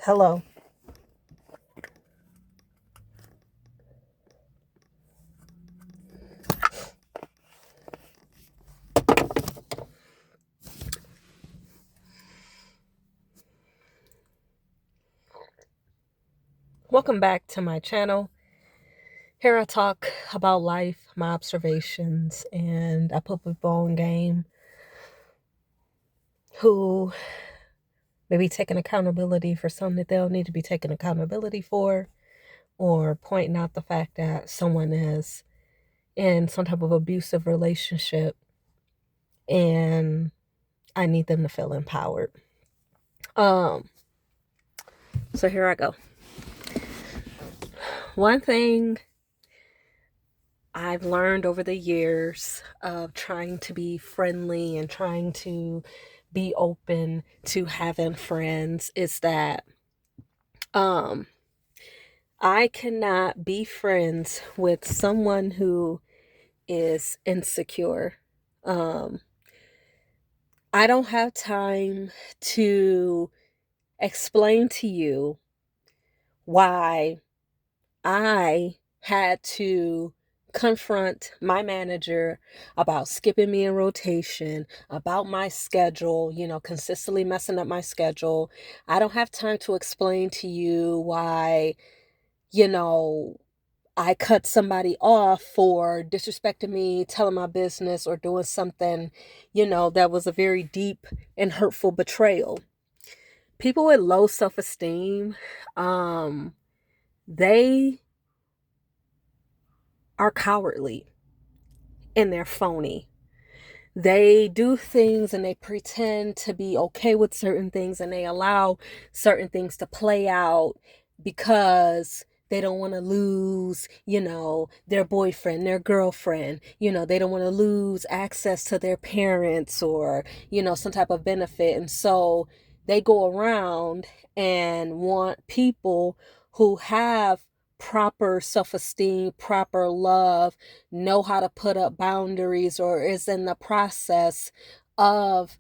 Hello. Welcome back to my channel. Here I talk about life, my observations, and I put people on game who may be taking accountability for something that they'll need to be taking accountability for, or pointing out the fact that someone is in some type of abusive relationship and I need them to feel empowered. Um, so here I go. One thing I've learned over the years of trying to be friendly and trying to be open to having friends is that um I cannot be friends with someone who is insecure. Um I don't have time to explain to you why I had to confront my manager about skipping me in rotation, about my schedule, consistently messing up my schedule. I don't have time to explain to you why, you know, I cut somebody off for disrespecting me, telling my business, or doing something, that was a very deep and hurtful betrayal. People with low self-esteem, they are cowardly and they're phony. They do things and they pretend to be okay with certain things and they allow certain things to play out because they don't want to lose, their boyfriend, their girlfriend. They don't want to lose access to their parents or, some type of benefit. And so they go around and want people who have proper self-esteem, proper love, know how to put up boundaries, or is in the process of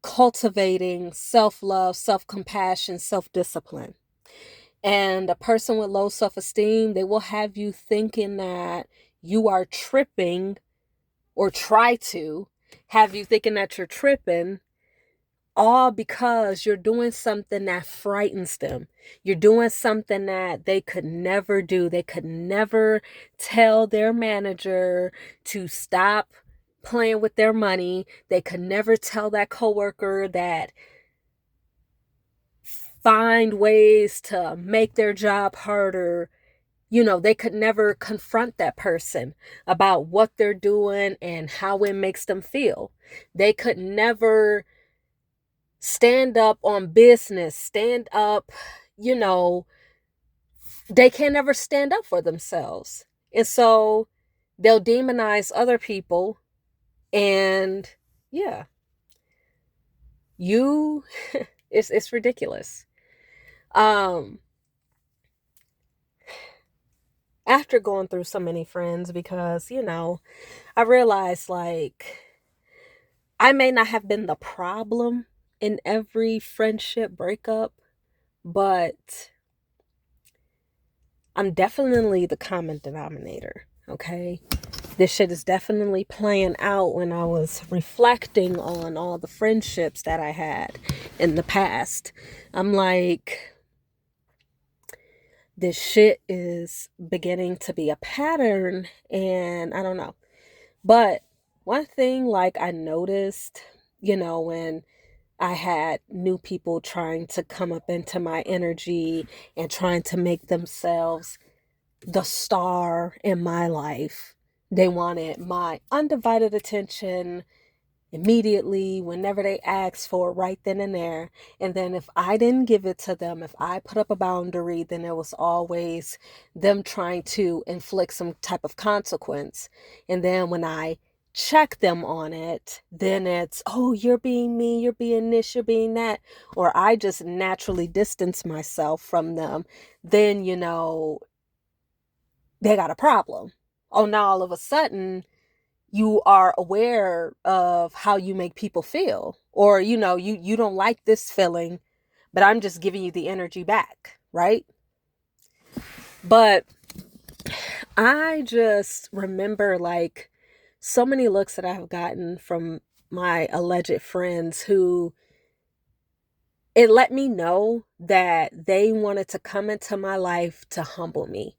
cultivating self-love, self-compassion, self-discipline. And a person with low self-esteem, they will have you thinking that you are tripping, or try to have you thinking that you're tripping, all because you're doing something that frightens them. You're doing something that they could never do. They could never tell their manager to stop playing with their money. They could never tell that coworker that find ways to make their job harder. They could never confront that person about what they're doing and how it makes them feel. They could never stand up on business, stand up, you know, they can never stand up for themselves. And so they'll demonize other people. And yeah, you, it's ridiculous. Um, After going through so many friends, because, I realized like I may not have been the problem in every friendship breakup, but I'm definitely the common denominator, okay? This shit is definitely playing out when I was reflecting on all the friendships that I had in the past. I'm like, this shit is beginning to be a pattern, and I don't know. But one thing, like, I noticed, when I had new people trying to come up into my energy and trying to make themselves the star in my life. They wanted my undivided attention immediately, whenever they asked for it, right then and there. And then if I didn't give it to them, if I put up a boundary, then there was always them trying to inflict some type of consequence. And then when I check them on it, then it's, oh, you're being mean, you're being this, you're being that. Or I just naturally distance myself from them. Then, they got a problem. Oh, now all of a sudden you are aware of how you make people feel, or you don't like this feeling but I'm just giving you the energy back, right? But I just remember like so many looks that I have gotten from my alleged friends who it let me know that they wanted to come into my life to humble me.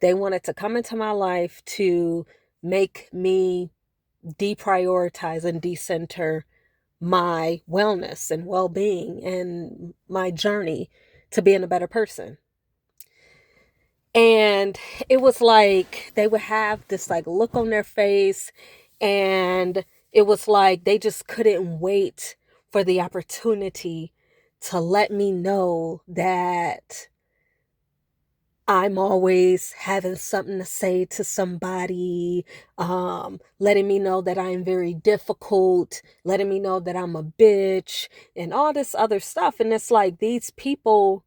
They wanted to come into my life to make me deprioritize and decenter my wellness and well being and my journey to being a better person. And it was like they would have this like look on their face, and it was like they just couldn't wait for the opportunity to let me know that I'm always having something to say to somebody, letting me know that I am very difficult, letting me know that I'm a bitch, and all this other stuff. And it's like these people,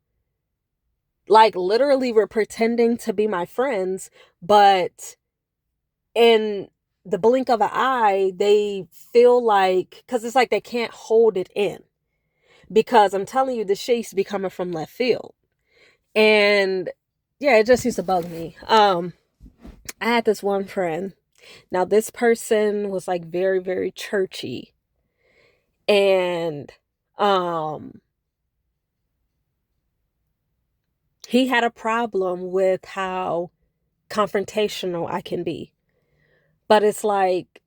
like, literally were pretending to be my friends, but in the blink of an eye, they feel like, because it's like they can't hold it in. Because I'm telling you, the shit used to be coming from left field. And yeah, it just used to bug me. I had this one friend. Now, this person was like very, very churchy. And he had a problem with how confrontational I can be. But it's like,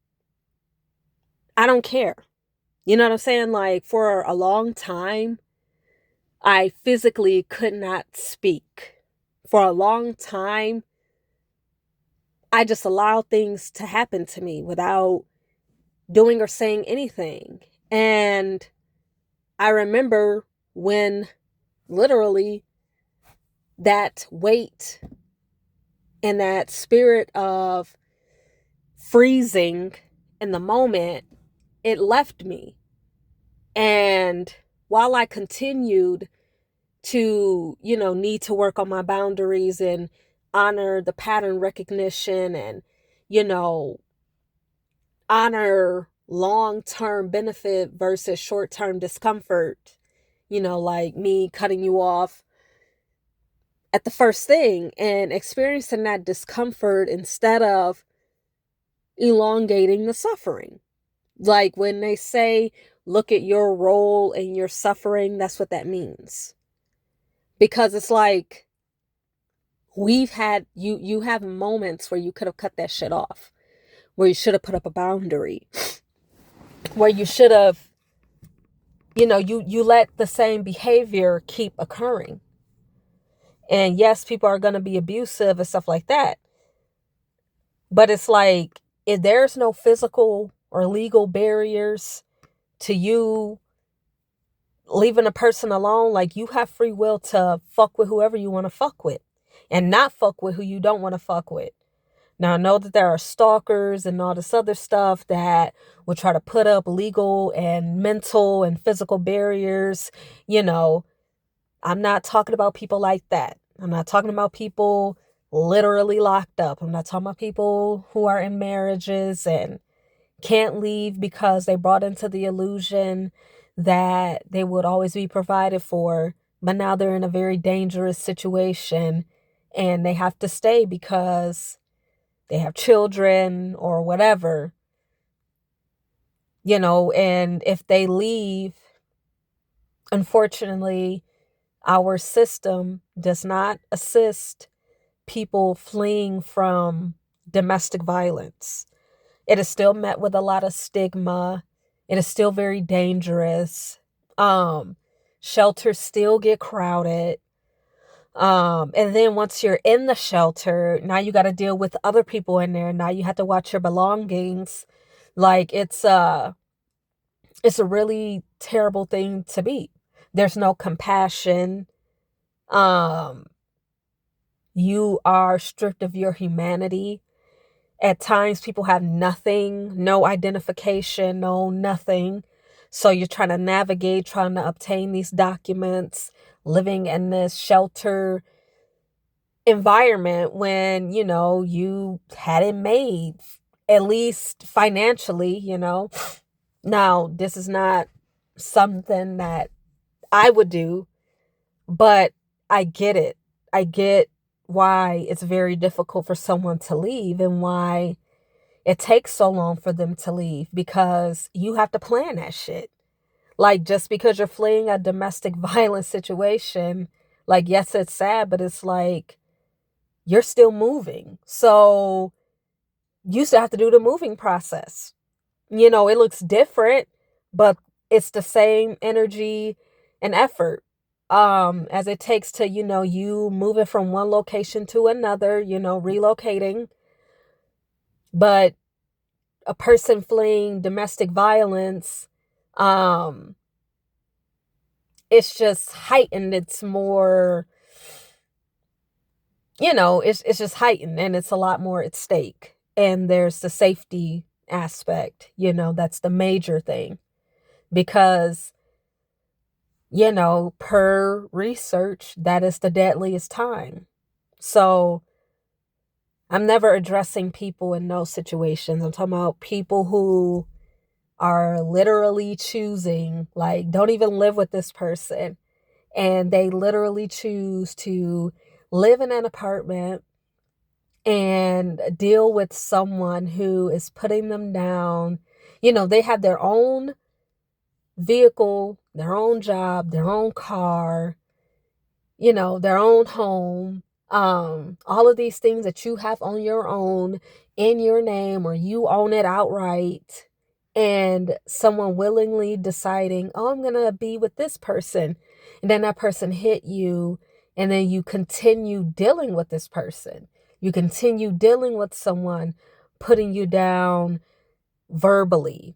I don't care. You know what I'm saying? Like, for a long time, I physically could not speak. For a long time, I just allowed things to happen to me without doing or saying anything. And I remember when literally that weight and that spirit of freezing in the moment, it left me. And while I continued to, need to work on my boundaries and honor the pattern recognition and, you know, honor long-term benefit versus short-term discomfort, like me cutting you off at the first thing and experiencing that discomfort instead of elongating the suffering. Like when they say, look at your role in your suffering, that's what that means. Because it's like we've had you have moments where you could have cut that shit off, where you should have put up a boundary, where you should have, you let the same behavior keep occurring. And yes, people are going to be abusive and stuff like that. But it's like, if there's no physical or legal barriers to you leaving a person alone, like, you have free will to fuck with whoever you want to fuck with and not fuck with who you don't want to fuck with. Now, I know that there are stalkers and all this other stuff that will try to put up legal and mental and physical barriers. I'm not talking about people like that. I'm not talking about people literally locked up. I'm not talking about people who are in marriages and can't leave because they brought into the illusion that they would always be provided for, but now they're in a very dangerous situation and they have to stay because they have children or whatever, and if they leave, unfortunately, our system does not assist people fleeing from domestic violence. It is still met with a lot of stigma. It is still very dangerous. Shelters still get crowded. And then once you're in the shelter, now you got to deal with other people in there. Now you have to watch your belongings. Like, it's a really terrible thing to be. There's no compassion. You are stripped of your humanity. At times, people have nothing, no identification, no nothing. So you're trying to navigate, trying to obtain these documents, living in this shelter environment when, you had it made, at least financially. Now, this is not something that I would do, but I get it. I get why it's very difficult for someone to leave and why it takes so long for them to leave because you have to plan that shit. Like, just because you're fleeing a domestic violence situation, like, yes, it's sad, but it's like you're still moving. So you still have to do the moving process. It looks different, but it's the same energy and effort as it takes to, you moving from one location to another, relocating. But a person fleeing domestic violence, um, it's just heightened. It's more, it's just heightened and it's a lot more at stake. And there's the safety aspect, that's the major thing because, per research, that is the deadliest time. So I'm never addressing people in those situations. I'm talking about people who are literally choosing, like, don't even live with this person. And they literally choose to live in an apartment and deal with someone who is putting them down. They have their own vehicle, their own job, their own car, their own home, all of these things that you have on your own in your name or you own it outright, and someone willingly deciding, oh, I'm gonna be with this person, and then that person hit you, and then you continue dealing with this person. You continue dealing with someone putting you down verbally.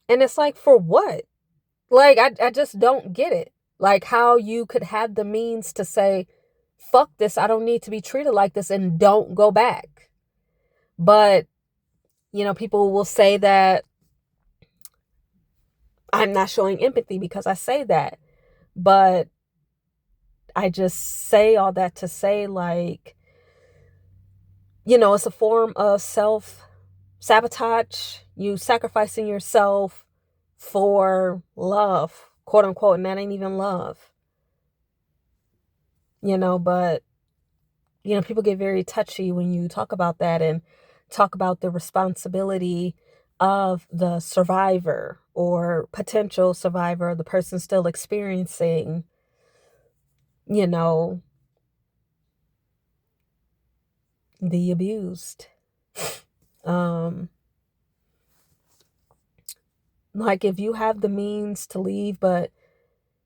And it's like, for what? Like, I just don't get it. Like, how you could have the means to say, fuck this, I don't need to be treated like this, and don't go back. But, people will say that I'm not showing empathy because I say that. But I just say all that to say, like, it's a form of self sabotage. You sacrificing yourself for love, quote unquote, and that ain't even love. But people get very touchy when you talk about that and talk about the responsibility of the survivor or potential survivor, the person still experiencing, you know, the abused. Um, like, if you have the means to leave, but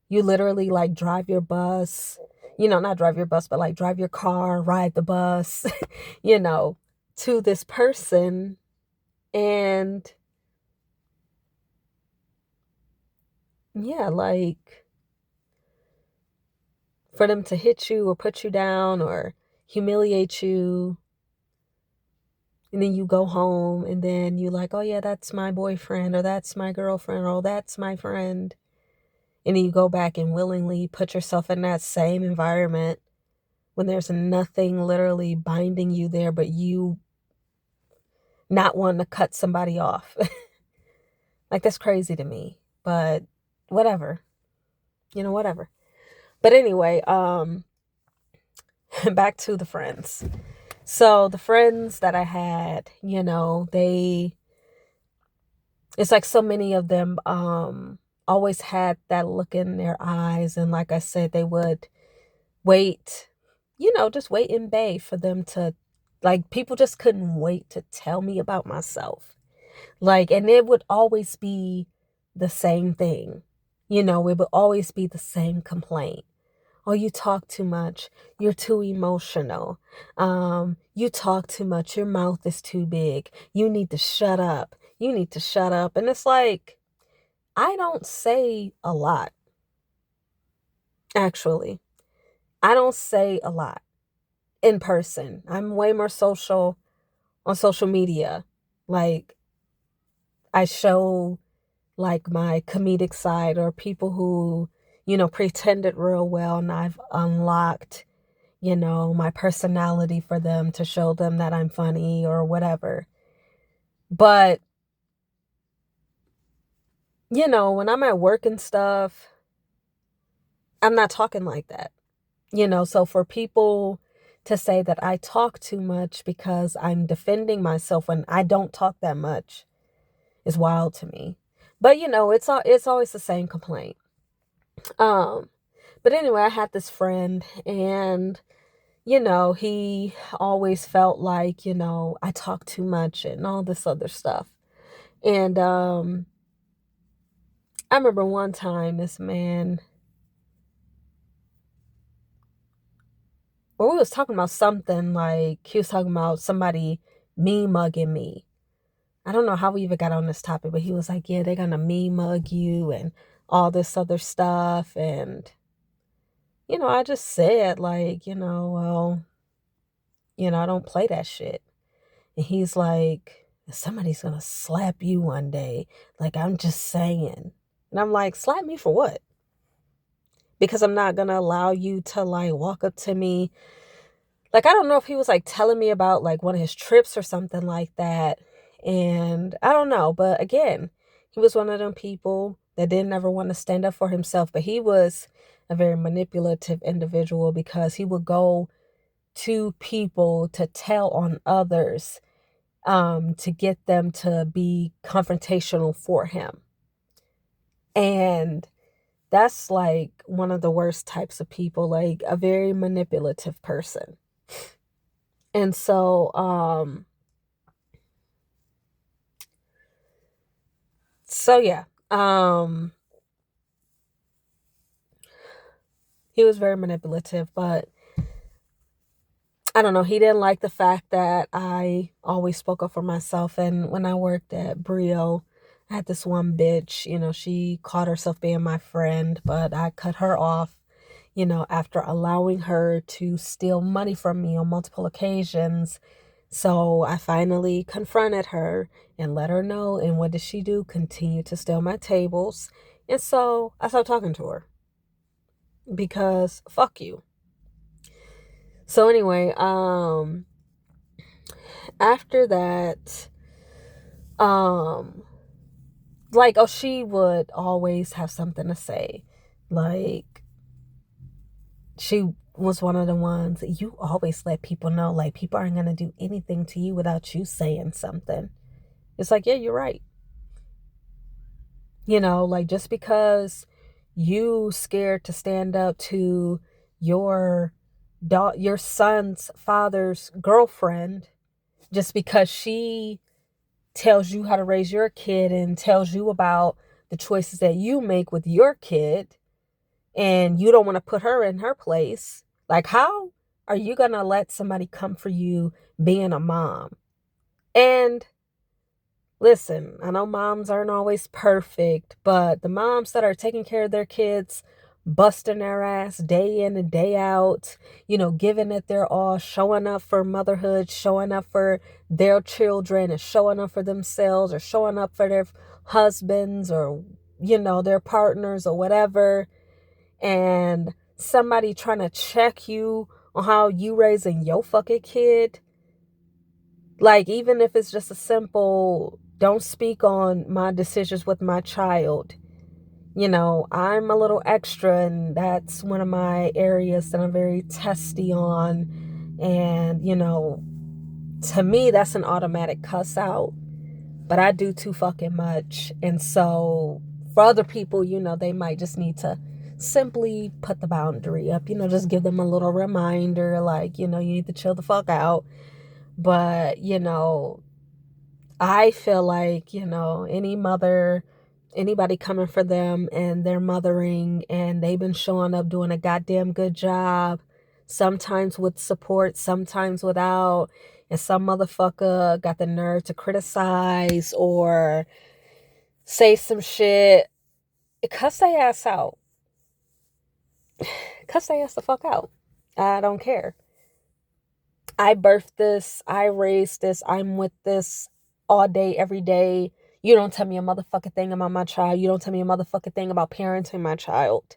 you literally like drive your bus, not drive your bus, but like drive your car, ride the bus, you know, to this person, and yeah, like, for them to hit you or put you down or humiliate you, and then you go home and then you like, oh yeah, that's my boyfriend or that's my girlfriend or that's my friend. And then you go back and willingly put yourself in that same environment when there's nothing literally binding you there but you not wanting to cut somebody off. Like, that's crazy to me. But whatever. Whatever. But anyway, back to the friends. So the friends that I had, it's like so many of them always had that look in their eyes, and like I said, they would wait, just wait in bay for them to, like, people just couldn't wait to tell me about myself. Like, and it would always be the same thing. It would always be the same complaint. Oh, you talk too much. You're too emotional. You talk too much. Your mouth is too big. You need to shut up. You need to shut up. And it's like, I don't say a lot, actually. I don't say a lot in person. I'm way more social on social media. Like, I show like my comedic side, or people who, pretended real well, and I've unlocked, my personality for them to show them that I'm funny or whatever. But, when I'm at work and stuff, I'm not talking like that. So for people to say that I talk too much because I'm defending myself when I don't talk that much is wild to me. But it's always the same complaint. Um, but anyway, I had this friend, and he always felt like, I talk too much and all this other stuff. And I remember one time this man, or we was talking about something, like he was talking about somebody me mugging me. I don't know how we even got on this topic, but he was like, yeah, they're gonna me mug you and all this other stuff. And I just said, like, well, I don't play that shit. And he's like, somebody's gonna slap you one day. Like, I'm just saying. And I'm like, slap me for what? Because I'm not gonna allow you to like walk up to me. Like, I don't know if he was like telling me about like one of his trips or something like that. And I don't know. But again, he was one of them people that didn't ever want to stand up for himself. But he was a very manipulative individual, because he would go to people to tell on others, to get them to be confrontational for him. And that's like one of the worst types of people, like a very manipulative person. And so yeah, he was very manipulative, but I don't know, he didn't like the fact that I always spoke up for myself. And when I worked at Brio, I had this one bitch, she called herself being my friend, but I cut her off, after allowing her to steal money from me on multiple occasions. So I finally confronted her and let her know. And what did she do? Continue to steal my tables. And so I stopped talking to her, because fuck you. So anyway, after that, um, like, oh, she would always have something to say. Like, she was one of the ones, you always let people know, like, people aren't going to do anything to you without you saying something. It's like, yeah, you're right. Like, just because you scared to stand up to your your son's father's girlfriend, just because she tells you how to raise your kid and tells you about the choices that you make with your kid, and you don't want to put her in her place. Like, how are you going to let somebody come for you being a mom? And listen, I know moms aren't always perfect, but the moms that are taking care of their kids, busting their ass day in and day out, giving it their all, showing up for motherhood, showing up for their children, and showing up for themselves, or showing up for their husbands, or, their partners, or whatever. And somebody trying to check you on how you raising your fucking kid. Like, even if it's just a simple, don't speak on my decisions with my child. I'm a little extra, and that's one of my areas that I'm very testy on. And, to me, that's an automatic cuss out. But I do too fucking much. And so for other people, they might just need to simply put the boundary up, just give them a little reminder, like, you need to chill the fuck out. But, I feel like, any mother, anybody coming for them and they're mothering and they've been showing up doing a goddamn good job, sometimes with support, sometimes without, and some motherfucker got the nerve to criticize or say some shit, cuss their ass out. Cuss their ass the fuck out. I don't care. I birthed this. I raised this. I'm with this all day, every day. You don't tell me a motherfucking thing about my child. You don't tell me a motherfucking thing about parenting my child.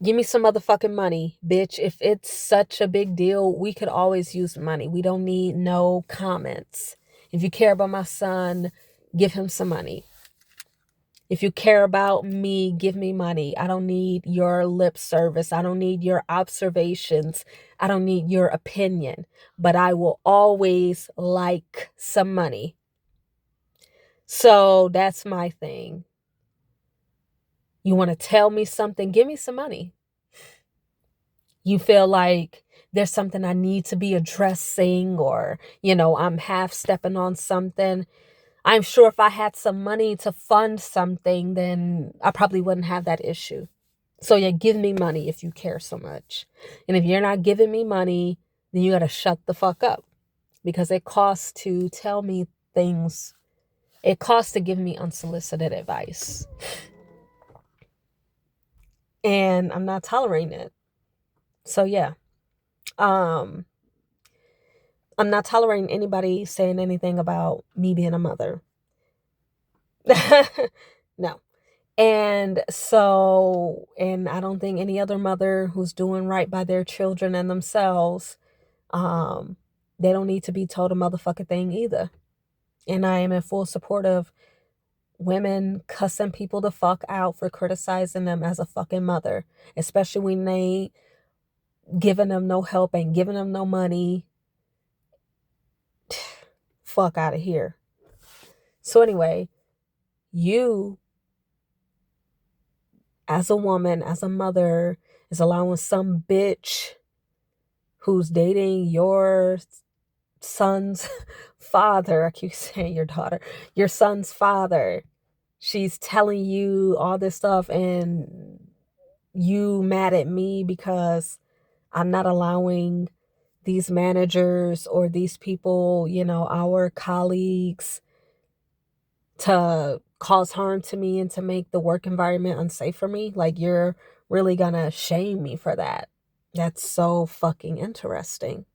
Give me some motherfucking money, bitch. If it's such a big deal, we could always use money. We don't need no comments. If you care about my son, give him some money. If you care about me, give me money. I don't need your lip service. I don't need your observations. I don't need your opinion. But I will always like some money. So that's my thing. You want to tell me something? Give me some money. You feel like there's something I need to be addressing, or, I'm half stepping on something. I'm sure if I had some money to fund something, then I probably wouldn't have that issue. So yeah, give me money if you care so much. And if you're not giving me money, then you got to shut the fuck up, because it costs to tell me things. It costs to give me unsolicited advice. And I'm not tolerating it. So yeah. I'm not tolerating anybody saying anything about me being a mother. No. And I don't think any other mother who's doing right by their children and themselves, they don't need to be told a motherfucking thing either. And I am in full support of women cussing people the fuck out for criticizing them as a fucking mother, especially when they giving them no help and giving them no money. Fuck out of here. So anyway, you as a woman, as a mother, is allowing some bitch who's dating your son's father, I keep saying your daughter, your son's father. She's telling you all this stuff, and you mad at me because I'm not allowing these managers or these people, our colleagues, to cause harm to me and to make the work environment unsafe for me. Like, you're really gonna shame me for that. That's so fucking interesting.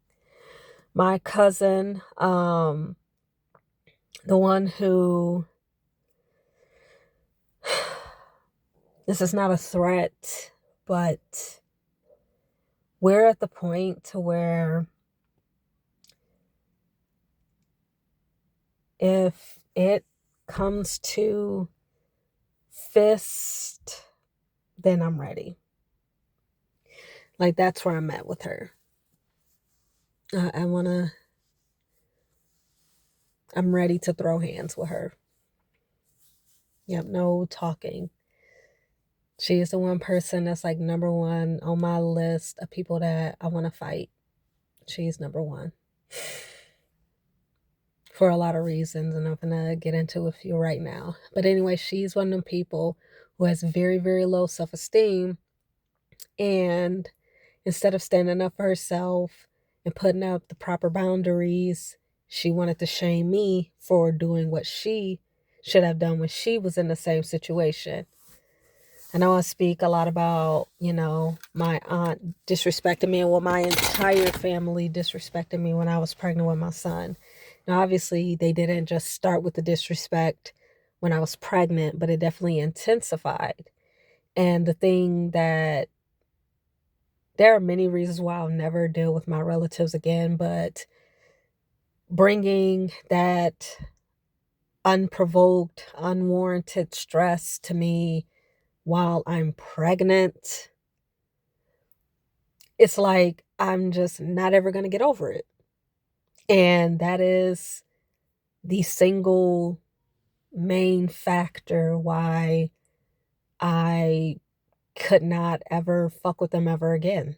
My cousin, the one who, this is not a threat, but we're at the point to where if it comes to fist, then I'm ready. Like, that's where I'm at with her. I'm ready to throw hands with her. Yep, no talking. She is the one person that's like number one on my list of people that I want to fight. She's number one. For a lot of reasons, and I'm going to get into a few right now. But anyway, she's one of them people who has very, very low self-esteem. And instead of standing up for herself and putting up the proper boundaries, she wanted to shame me for doing what she should have done when she was in the same situation. I know I speak a lot about, my aunt disrespecting me, and my entire family disrespected me when I was pregnant with my son. Now, obviously, they didn't just start with the disrespect when I was pregnant, but it definitely intensified. And the thing that, there are many reasons why I'll never deal with my relatives again, but bringing that unprovoked, unwarranted stress to me while I'm pregnant, it's like I'm just not ever going to get over it. And that is the single main factor why I could not ever fuck with them ever again.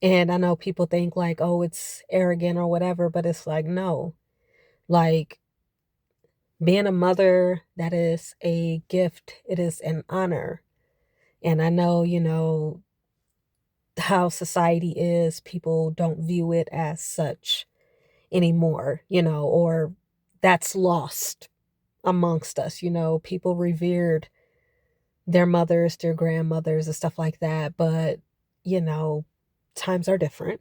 And I know people think like, oh, it's arrogant or whatever, but it's like, no. Like, being a mother, that is a gift. It is an honor. And I know, how society is, people don't view it as such anymore, or that's lost amongst us. People revered their mothers, their grandmothers, and stuff like that. But, times are different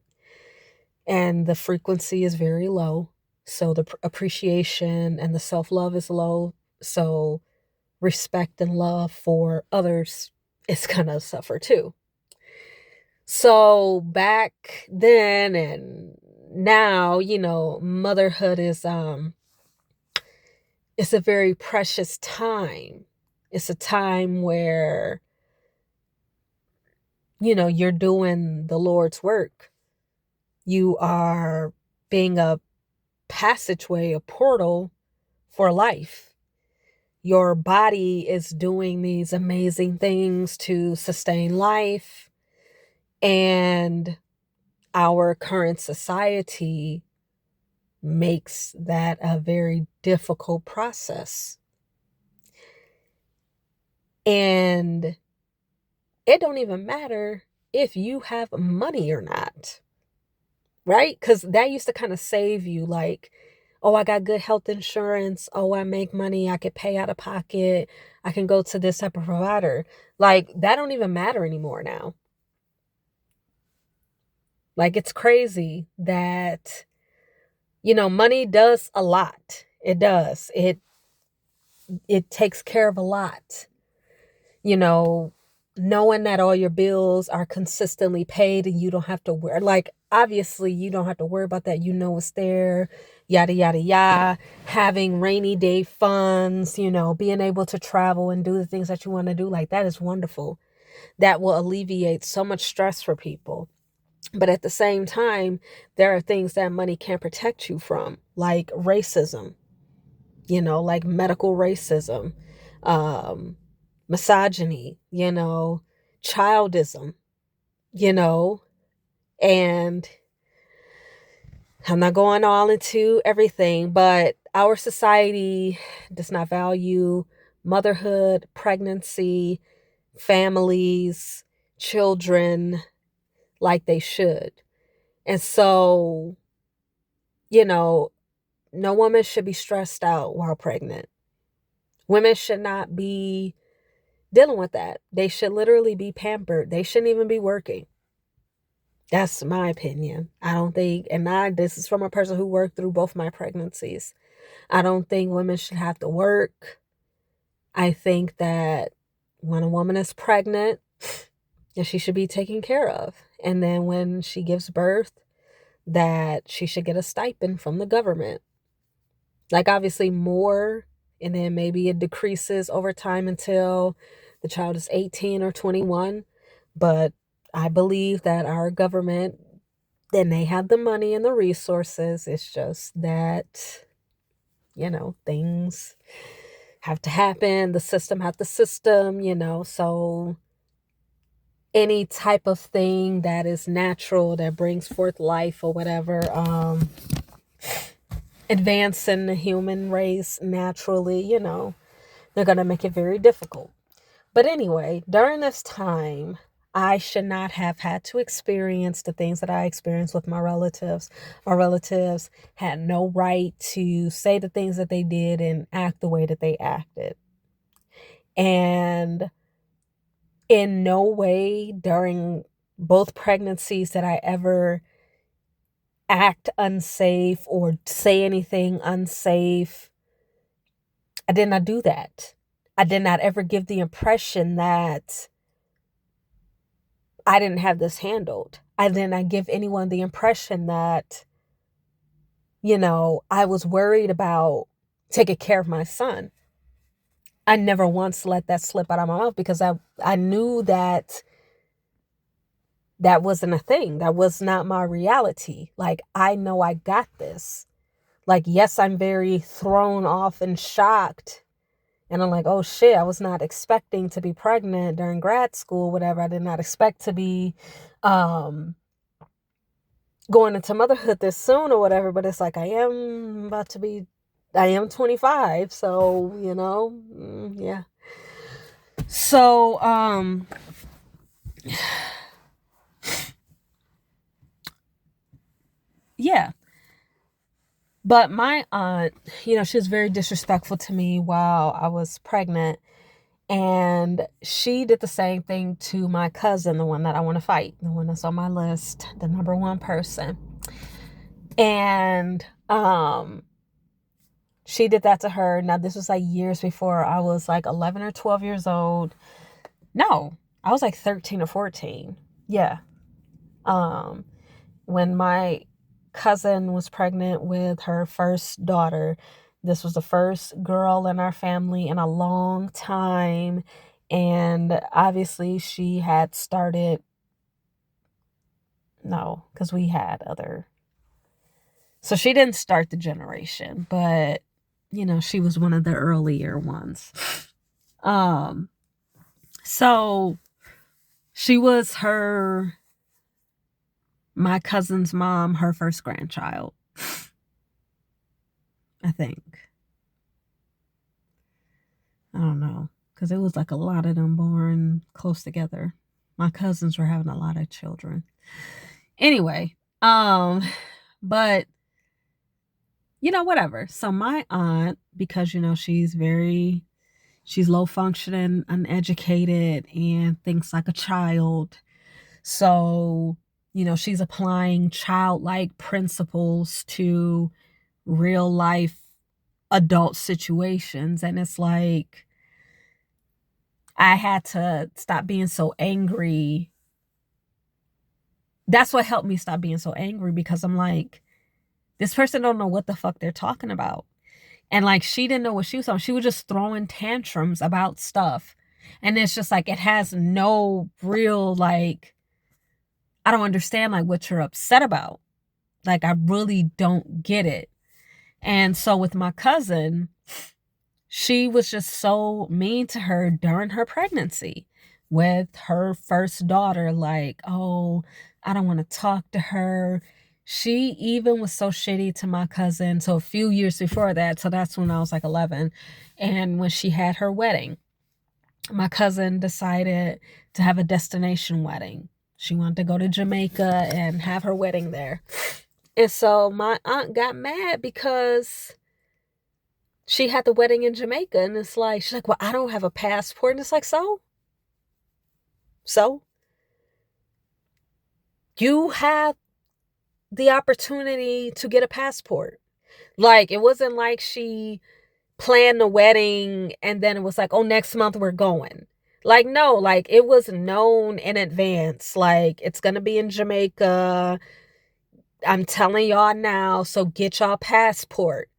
and the frequency is very low. So the appreciation and the self-love is low. So respect and love for others is going to suffer too. So back then and now, motherhood is it's a very precious time. It's a time where, you're doing the Lord's work. You are being a passageway, a portal for life. Your body is doing these amazing things to sustain life. And our current society makes that a very difficult process. And it don't even matter if you have money or not, right? Because that used to kind of save you, like, oh, I got good health insurance. Oh, I make money. I could pay out of pocket. I can go to this type of provider. Like, that don't even matter anymore now. Like, it's crazy that, money does a lot. It does. It takes care of a lot. Knowing that all your bills are consistently paid and you don't have to worry. Like, obviously, you don't have to worry about that. It's there, yada, yada, yada. Having rainy day funds, being able to travel and do the things that you want to do. Like, that is wonderful. That will alleviate so much stress for people. But at the same time, there are things that money can't protect you from, like racism, like medical racism, misogyny, childism, and I'm not going all into everything, but our society does not value motherhood, pregnancy, families, children like they should. And so, no woman should be stressed out while pregnant. Women should not be dealing with that. They should literally be pampered. They shouldn't even be working. That's my opinion. I don't think, this is from a person who worked through both my pregnancies. I don't think women should have to work. I think that when a woman is pregnant, she should be taken care of. And then when she gives birth, that she should get a stipend from the government. Like, obviously more, and then maybe it decreases over time until the child is 18 or 21. But I believe that our government, then they have the money and the resources. It's just that, things have to happen. The system have the system, so any type of thing that is natural, that brings forth life or whatever, advancing the human race naturally, they're going to make it very difficult. But anyway, during this time, I should not have had to experience the things that I experienced with my relatives. My relatives had no right to say the things that they did and act the way that they acted. And in no way during both pregnancies did I ever act unsafe or say anything unsafe. I did not do that. I did not ever give the impression that I didn't have this handled. I did not give anyone the impression that, I was worried about taking care of my son. I never once let that slip out of my mouth because I knew that wasn't a thing. That was not my reality. Like, I know I got this. Like, yes, I'm very thrown off and shocked. And I'm like, oh shit, I was not expecting to be pregnant during grad school, whatever. I did not expect to be going into motherhood this soon or whatever. But it's like, I am 25. So, yeah. So, yeah. But my aunt, she was very disrespectful to me while I was pregnant. And she did the same thing to my cousin, the one that I want to fight, the one that's on my list, the number one person. And she did that to her. Now, this was like years before I was like 11 or 12 years old. No, I was like 13 or 14. Yeah. When my cousin was pregnant with her first daughter, This was the first girl in our family in a long time. And obviously she had started, no, because we had other. So she didn't start the generation, but she was one of the earlier ones. Um, so she was my cousin's mom, her first grandchild, I think. I don't know, because it was like a lot of them born close together. My cousins were having a lot of children. Anyway, but whatever. So my aunt, because she's low functioning, uneducated, and thinks like a child. So, she's applying childlike principles to real life adult situations. And it's like, I had to stop being so angry. That's what helped me stop being so angry, because I'm like, this person don't know what the fuck they're talking about. And like, she didn't know what she was talking. She was just throwing tantrums about stuff. And it's just like, it has no real, like, I don't understand like what you're upset about. Like, I really don't get it. And so with my cousin, she was just so mean to her during her pregnancy with her first daughter. Like, oh, I don't want to talk to her. She even was so shitty to my cousin. So a few years before that, so that's when I was like 11. And when she had her wedding, my cousin decided to have a destination wedding. She wanted to go to Jamaica and have her wedding there. And so my aunt got mad because she had the wedding in Jamaica. And it's like, she's like, well, I don't have a passport. And it's like, so? You have the opportunity to get a passport. Like, it wasn't like she planned the wedding and then it was like, oh, next month we're going. Like, no, like, it was known in advance. Like, it's going to be in Jamaica. I'm telling y'all now, so get y'all passport.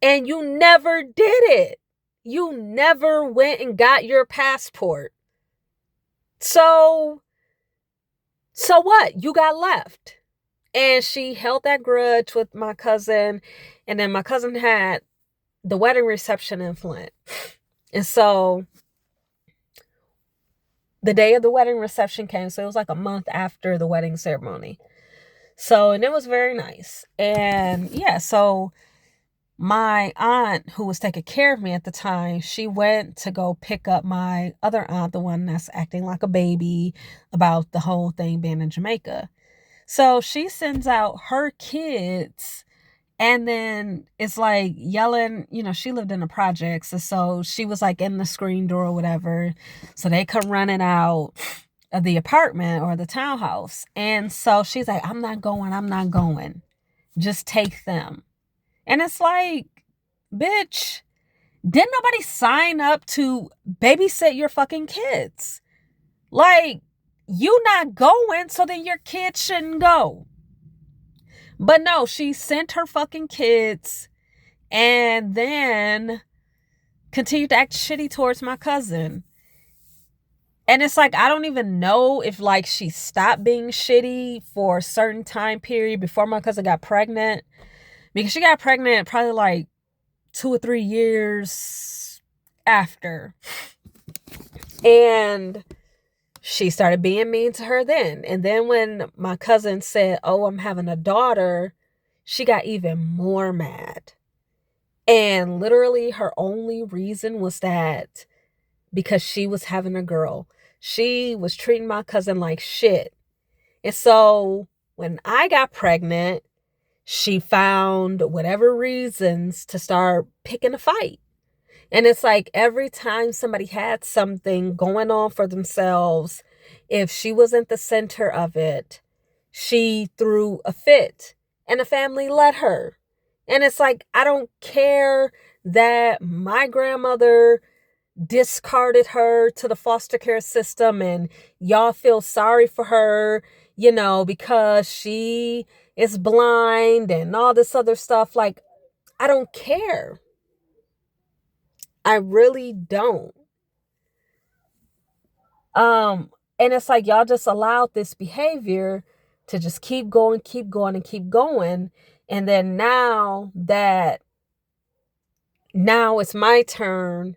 And you never did it. You never went and got your passport. So what? You got left. And she held that grudge with my cousin. And then my cousin had the wedding reception in Flint. And so the day of the wedding reception came. So it was like a month after the wedding ceremony. So, and it was very nice. And yeah, so my aunt, who was taking care of me at the time, she went to go pick up my other aunt, the one that's acting like a baby about the whole thing being in Jamaica. So she sends out her kids, and then it's like yelling, she lived in the projects. And so she was like in the screen door or whatever. So they come running out of the apartment or the townhouse. And so she's like, I'm not going. Just take them. And it's like, bitch, didn't nobody sign up to babysit your fucking kids? Like, you not going, so then your kids shouldn't go. But no, she sent her fucking kids and then continued to act shitty towards my cousin. And it's like, I don't even know if like she stopped being shitty for a certain time period before my cousin got pregnant. Because she got pregnant probably like 2 or 3 years after. And she started being mean to her then. And then when my cousin said, oh, I'm having a daughter, she got even more mad. And literally her only reason was that because she was having a girl. She was treating my cousin like shit. And so when I got pregnant, she found whatever reasons to start picking a fight. And it's like every time somebody had something going on for themselves, if she wasn't the center of it, she threw a fit and the family let her. And it's like, I don't care that my grandmother discarded her to the foster care system and y'all feel sorry for her, because she is blind and all this other stuff. Like, I don't care. I really don't. And it's like y'all just allowed this behavior to just keep going, keep going, and keep going. And then now it's my turn.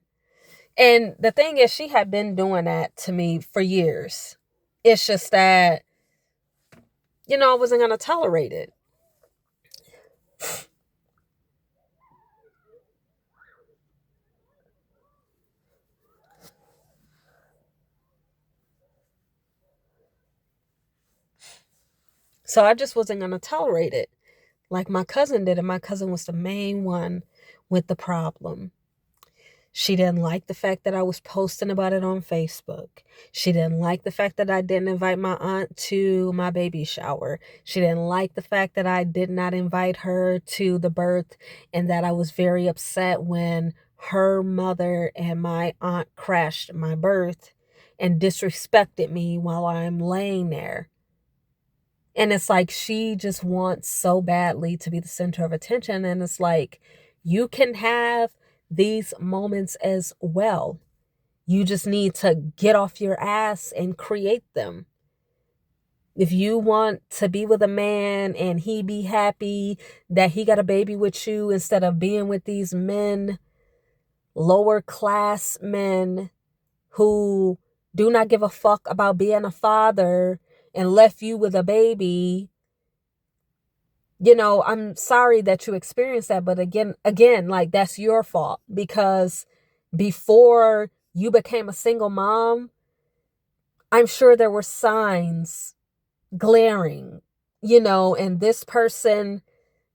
And the thing is, she had been doing that to me for years. It's just that, I wasn't going to tolerate it. So I just wasn't going to tolerate it like my cousin did. And my cousin was the main one with the problem. She didn't like the fact that I was posting about it on Facebook. She didn't like the fact that I didn't invite my aunt to my baby shower. She didn't like the fact that I did not invite her to the birth, and that I was very upset when her mother and my aunt crashed my birth and disrespected me while I'm laying there. And it's like she just wants so badly to be the center of attention. And it's like, you can have these moments as well. You just need to get off your ass and create them. If you want to be with a man and he be happy that he got a baby with you instead of being with these men, lower class men who do not give a fuck about being a father and left you with a baby, I'm sorry that you experienced that, but again, like, that's your fault, because before you became a single mom, I'm sure there were signs glaring, and this person,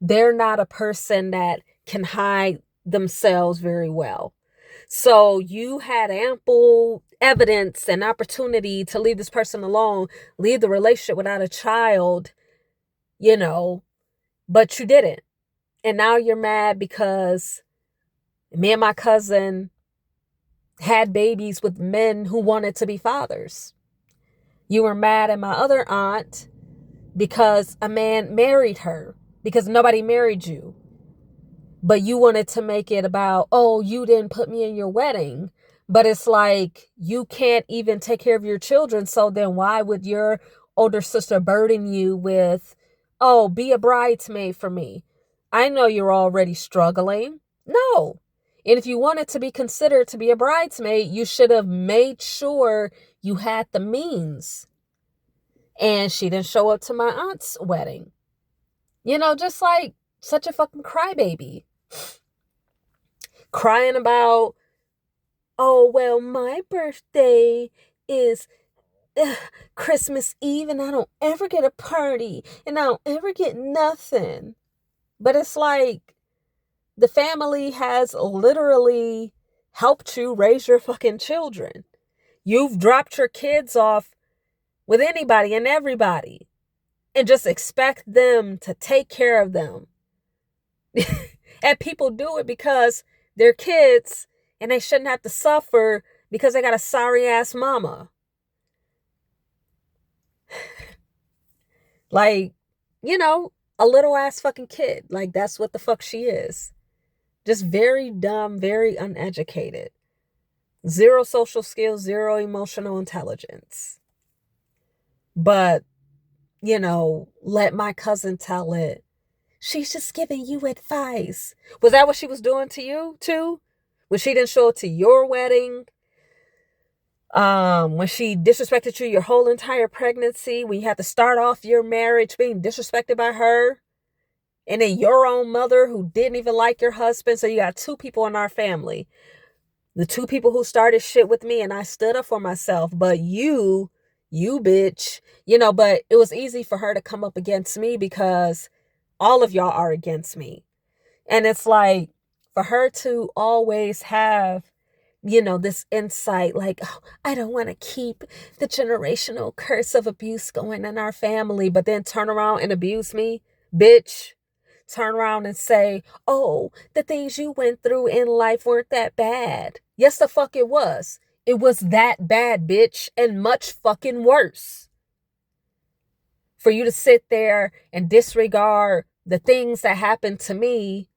they're not a person that can hide themselves very well. So you had ample evidence and opportunity to leave this person alone, leave the relationship without a child, but you didn't. And now you're mad because me and my cousin had babies with men who wanted to be fathers. You were mad at my other aunt because a man married her, because nobody married you. But you wanted to make it about, oh, you didn't put me in your wedding. But it's like, you can't even take care of your children. So then why would your older sister burden you with, oh, be a bridesmaid for me? I know you're already struggling. No. And if you wanted to be considered to be a bridesmaid, you should have made sure you had the means. And she didn't show up to my aunt's wedding. Just like such a fucking crybaby. Crying about, oh, well, my birthday is Christmas Eve and I don't ever get a party and I don't ever get nothing. But it's like, the family has literally helped you raise your fucking children. You've dropped your kids off with anybody and everybody and just expect them to take care of them. And people do it because they're kids and they shouldn't have to suffer because they got a sorry ass mama. Like, a little ass fucking kid. Like, that's what the fuck she is. Just very dumb, very uneducated. Zero social skills, zero emotional intelligence. But, let my cousin tell it. She's just giving you advice. Was that what she was doing to you too? When she didn't show up to your wedding? When she disrespected you your whole entire pregnancy, when you had to start off your marriage being disrespected by her, and then your own mother who didn't even like your husband. So you got two people in our family. The two people who started shit with me, and I stood up for myself. But you bitch, but it was easy for her to come up against me because all of y'all are against me. And it's like, for her to always have, this insight, like, oh, I don't want to keep the generational curse of abuse going in our family, but then turn around and abuse me, bitch. Turn around and say, oh, the things you went through in life weren't that bad. Yes, the fuck it was. It was that bad, bitch, and much fucking worse. For you to sit there and disregard the things that happened to me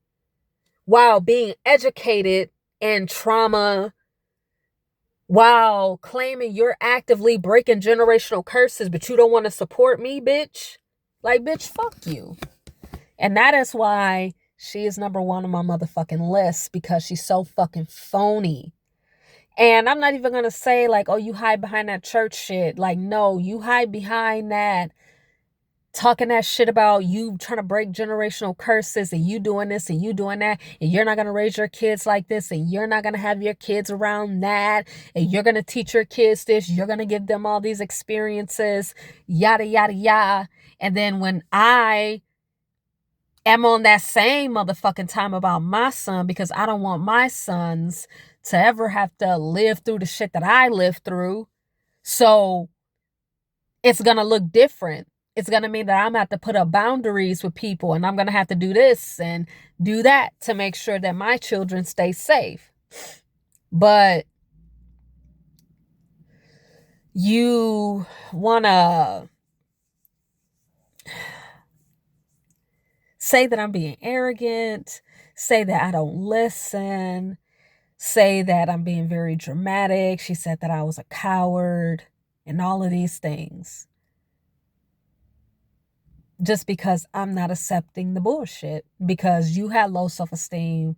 while being educated in trauma, while claiming you're actively breaking generational curses, but you don't want to support me, bitch. Like, bitch, fuck you. And that is why she is number one on my motherfucking list, because she's so fucking phony. And I'm not even going to say like, oh, you hide behind that church shit. Like, no, you hide behind that, talking that shit about you trying to break generational curses and you doing this and you doing that, and you're not going to raise your kids like this, and you're not going to have your kids around that, and you're going to teach your kids this, you're going to give them all these experiences, yada, yada, yada. And then when I am on that same motherfucking time about my son, because I don't want my sons to ever have to live through the shit that I lived through. So it's going to look different. It's going to mean that I'm going to have to put up boundaries with people, and I'm going to have to do this and do that to make sure that my children stay safe. But you want to say that I'm being arrogant, say that I don't listen, say that I'm being very dramatic. She said that I was a coward and all of these things, just because I'm not accepting the bullshit, because you had low self-esteem.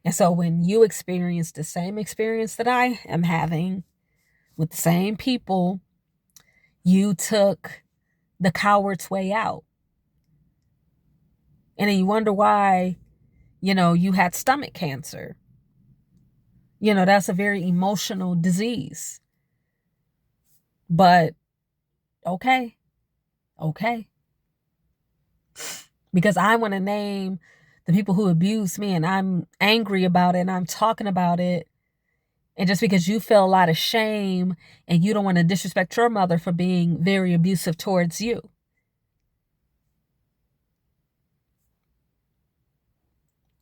And so when you experience the same experience that I am having with the same people, you took the coward's way out. And then you wonder why, you had stomach cancer. That's a very emotional disease. But okay. Because I want to name the people who abused me, and I'm angry about it, and I'm talking about it. And just because you feel a lot of shame and you don't want to disrespect your mother for being very abusive towards you.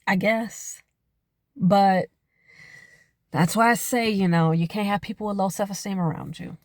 I guess. But that's why I say, you can't have people with low self-esteem around you.